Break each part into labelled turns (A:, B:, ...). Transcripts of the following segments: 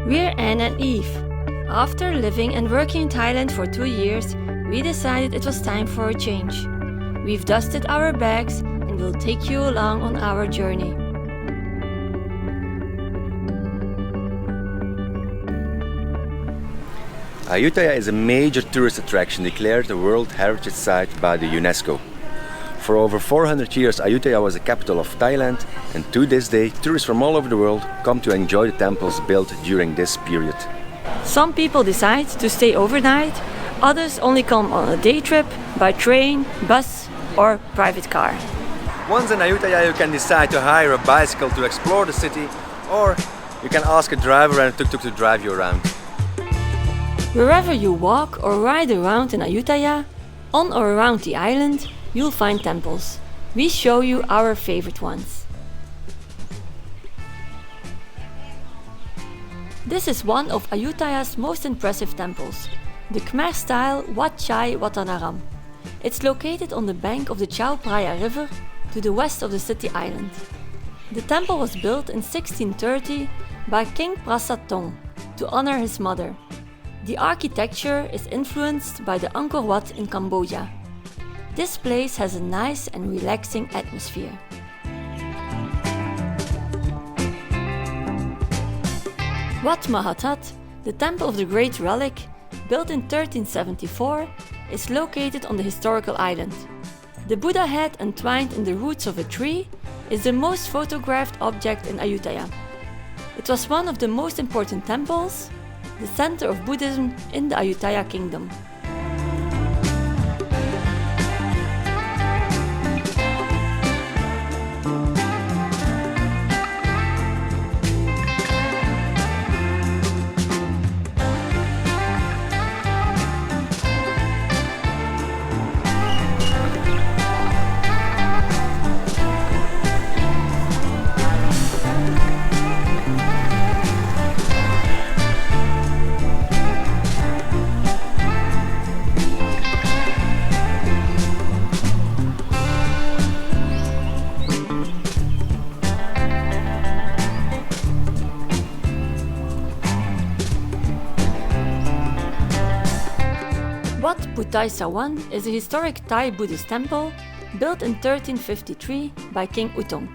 A: We're Anne and Eve. After living and working in Thailand for 2 years, we decided it was time for a change. We've dusted our bags and will take you along on our journey.
B: Ayutthaya is a major tourist attraction declared a World Heritage Site by the UNESCO. For over 400 years, Ayutthaya was the capital of Thailand, and to this day, tourists from all over the world come to enjoy the temples built during this period.
A: Some people decide to stay overnight, others only come on a day trip by train, bus, or private car.
B: Once in Ayutthaya, you can decide to hire a bicycle to explore the city, or you can ask a driver and a tuk-tuk to drive you around.
A: Wherever you walk or ride around in Ayutthaya, on or around the island, you'll find temples. We show you our favorite ones. This is one of Ayutthaya's most impressive temples, the Khmer-style Wat Chai Watanaram. It's located on the bank of the Chao Phraya River to the west of the city island. The temple was built in 1630 by King Prasat Thong to honor his mother. The architecture is influenced by the Angkor Wat in Cambodia. This place has a nice and relaxing atmosphere. Wat Mahathat, the temple of the Great Relic, built in 1374, is located on the historical island. The Buddha head entwined in the roots of a tree is the most photographed object in Ayutthaya. It was one of the most important temples, the center of Buddhism in the Ayutthaya kingdom. Wat Puthai Sawan is a historic Thai Buddhist temple built in 1353 by King Utong.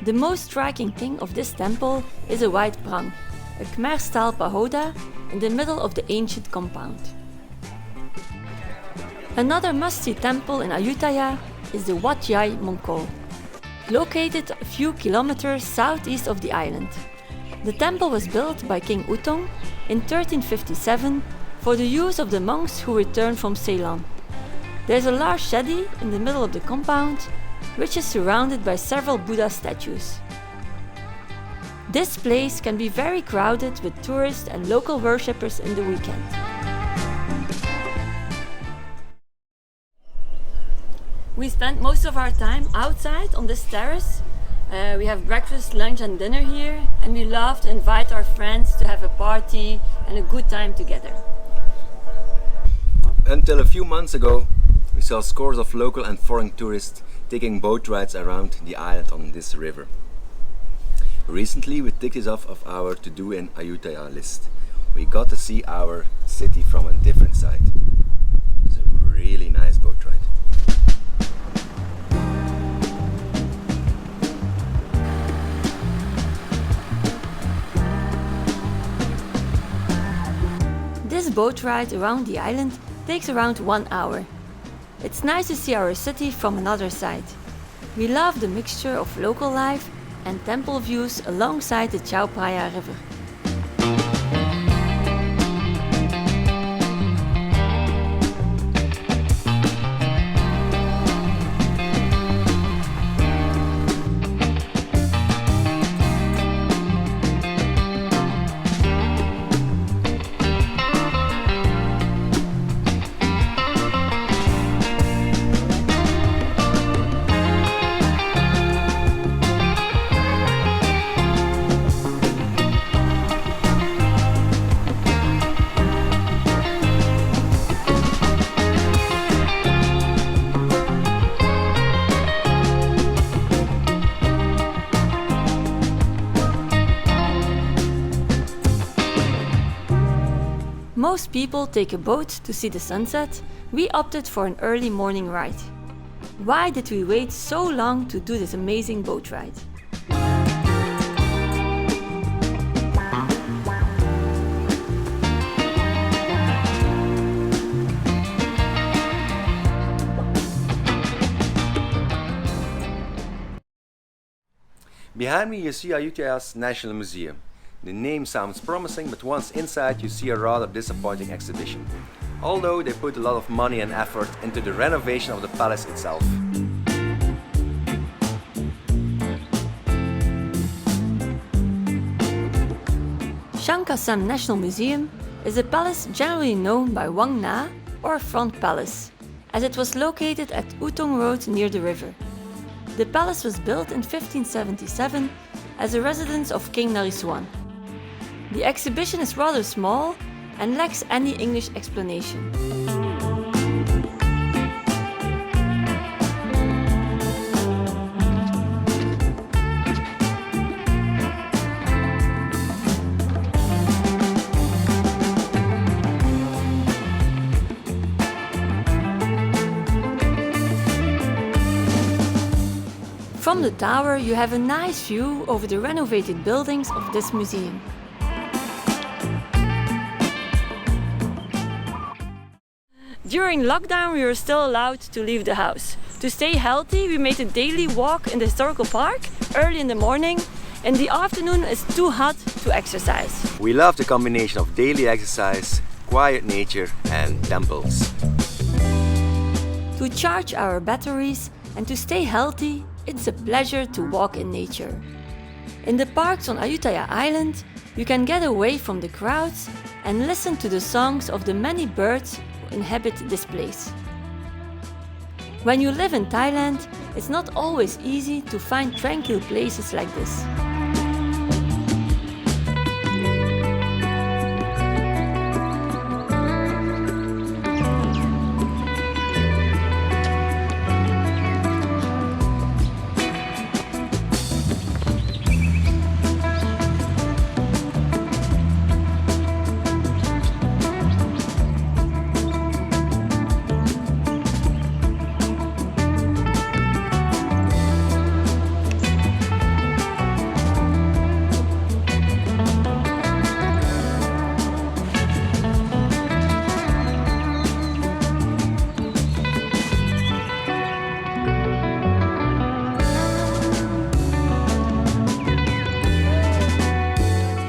A: The most striking thing of this temple is a white prang, a Khmer-style pagoda in the middle of the ancient compound. Another must-see temple in Ayutthaya is the Wat Yai Mongkol, located a few kilometers southeast of the island. The temple was built by King Utong in 1357 for the use of the monks who returned from Ceylon. There's a large shetty in the middle of the compound, which is surrounded by several Buddha statues. This place can be very crowded with tourists and local worshippers in the weekend. We spend most of our time outside on this terrace. We have breakfast, lunch and dinner here, and we love to invite our friends to have a party and a good time together.
B: Until a few months ago, we saw scores of local and foreign tourists taking boat rides around the island on this river. Recently, we ticked it off of our to-do in Ayutthaya list. We got to see our city from a different side. It was a really nice boat ride.
A: This boat ride around the island takes around 1 hour. It's nice to see our city from another side. We love the mixture of local life and temple views alongside the Chao Phraya River. most people take a boat to see the sunset, we opted for an early morning ride. Why did we wait so long to do this amazing boat ride?
B: Behind me you see Ayutthaya's National Museum. The name sounds promising, but once inside you see a rather disappointing exhibition, although they put a lot of money and effort into the renovation of the palace itself.
A: Chankasem National Museum is a palace generally known by Wang Na or Front Palace, as it was located at Utong Road near the river. The palace was built in 1577 as a residence of King Naresuan. The exhibition is rather small and lacks any English explanation. From the tower, you have a nice view over the renovated buildings of this museum. During lockdown, we were still allowed to leave the house. To stay healthy, we made a daily walk in the historical park early in the morning. In the afternoon, it's too hot to exercise.
B: We love the combination of daily exercise, quiet nature and temples.
A: To charge our batteries and to stay healthy, it's a pleasure to walk in nature. In the parks on Ayutthaya Island, you can get away from the crowds and listen to the songs of the many birds who inhabit this place. When you live in Thailand, it's not always easy to find tranquil places like this.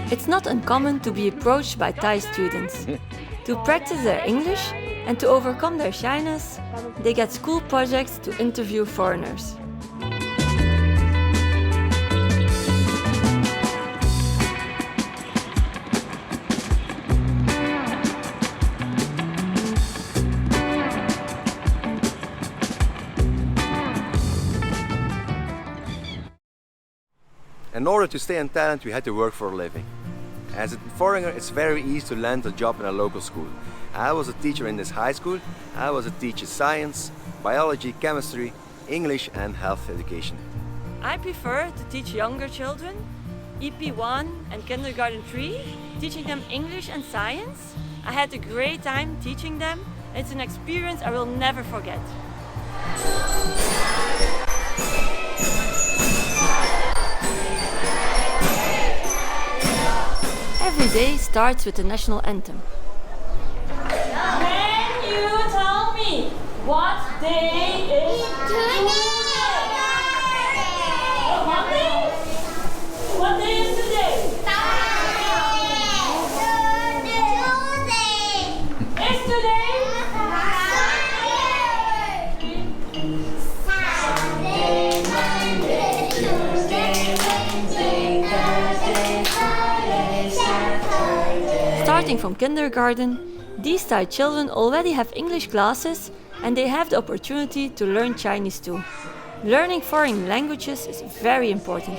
A: It's not uncommon to be approached by Thai students. To practice their English and to overcome their shyness, they get school projects to interview foreigners.
B: In order to stay in Thailand, we had to work for a living. As a foreigner, it's very easy to land a job in a local school. I was a teacher in this high school. I was a teacher science, biology, chemistry, English and health education.
A: I prefer to teach younger children, EP1 and kindergarten 3, teaching them English and science. I had a great time teaching them. It's an experience I will never forget. Every day starts with the national anthem. Can you tell me what day is today? What day? What day is today? Is today? Starting from kindergarten, these Thai children already have English classes and they have the opportunity to learn Chinese too. Learning foreign languages is very important.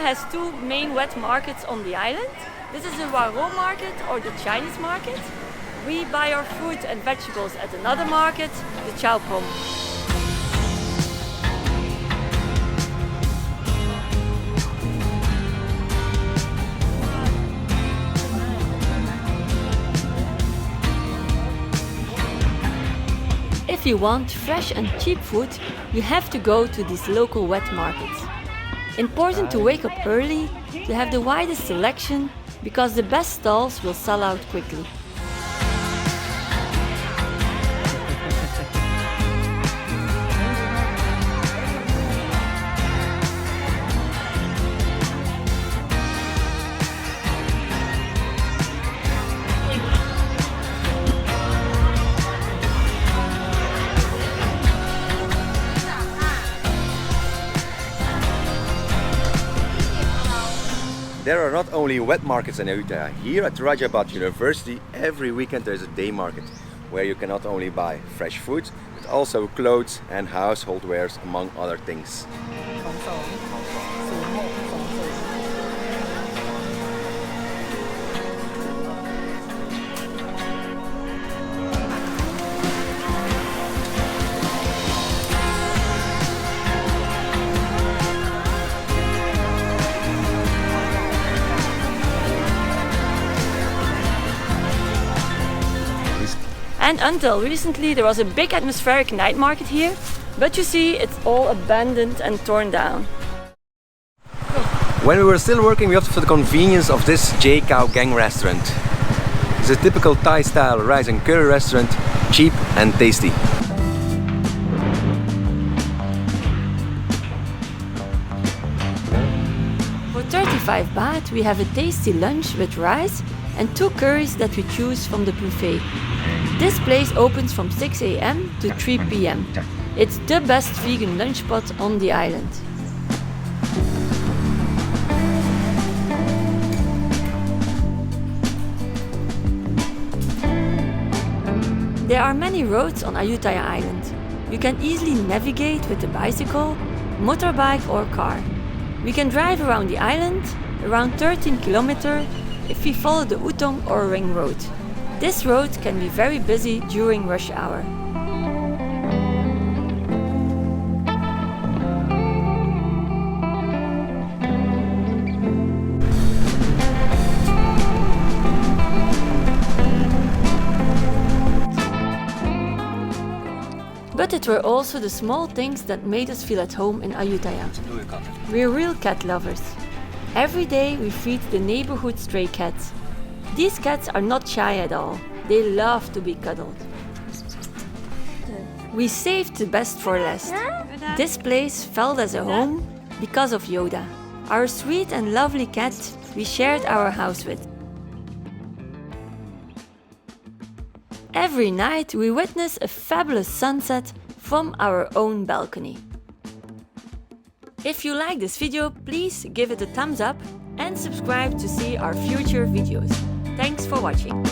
A: has two main wet markets on the island. This is the Waro market or the Chinese market. We buy our fruit and vegetables at another market, the Chao Pom. If you want fresh and cheap food, you have to go to these local wet markets. Important to wake up early to have the widest selection because the best stalls will sell out quickly.
B: There are not only wet markets in Ayutthaya. Here at Rajabat University, every weekend there's a day market where you can not only buy fresh food, but also clothes and household wares, among other things.
A: And until recently there was a big atmospheric night market here, but you see it's all abandoned and torn down.
B: When we were still working, we opted for the convenience of this J Cow Gang restaurant. It's a typical Thai style rice and curry restaurant, cheap and tasty.
A: For 35 baht we have a tasty lunch with rice and 2 curries that we choose from the buffet. This place opens from 6 a.m. to 3 p.m. It's the best vegan lunch spot on the island. There are many roads on Ayutthaya Island. You can easily navigate with a bicycle, motorbike or car. We can drive around the island, around 13 kilometers, if we follow the Utong or Ring Road. This road can be very busy during rush hour. But it were also the small things that made us feel at home in Ayutthaya. We're real cat lovers. Every day we feed the neighborhood stray cats. These cats are not shy at all. They love to be cuddled. We saved the best for last. This place felt as a home because of Yoda, our sweet and lovely cat we shared our house with. Every night we witness a fabulous sunset from our own balcony. If you like this video, please give it a thumbs up and subscribe to see our future videos. Thanks for watching.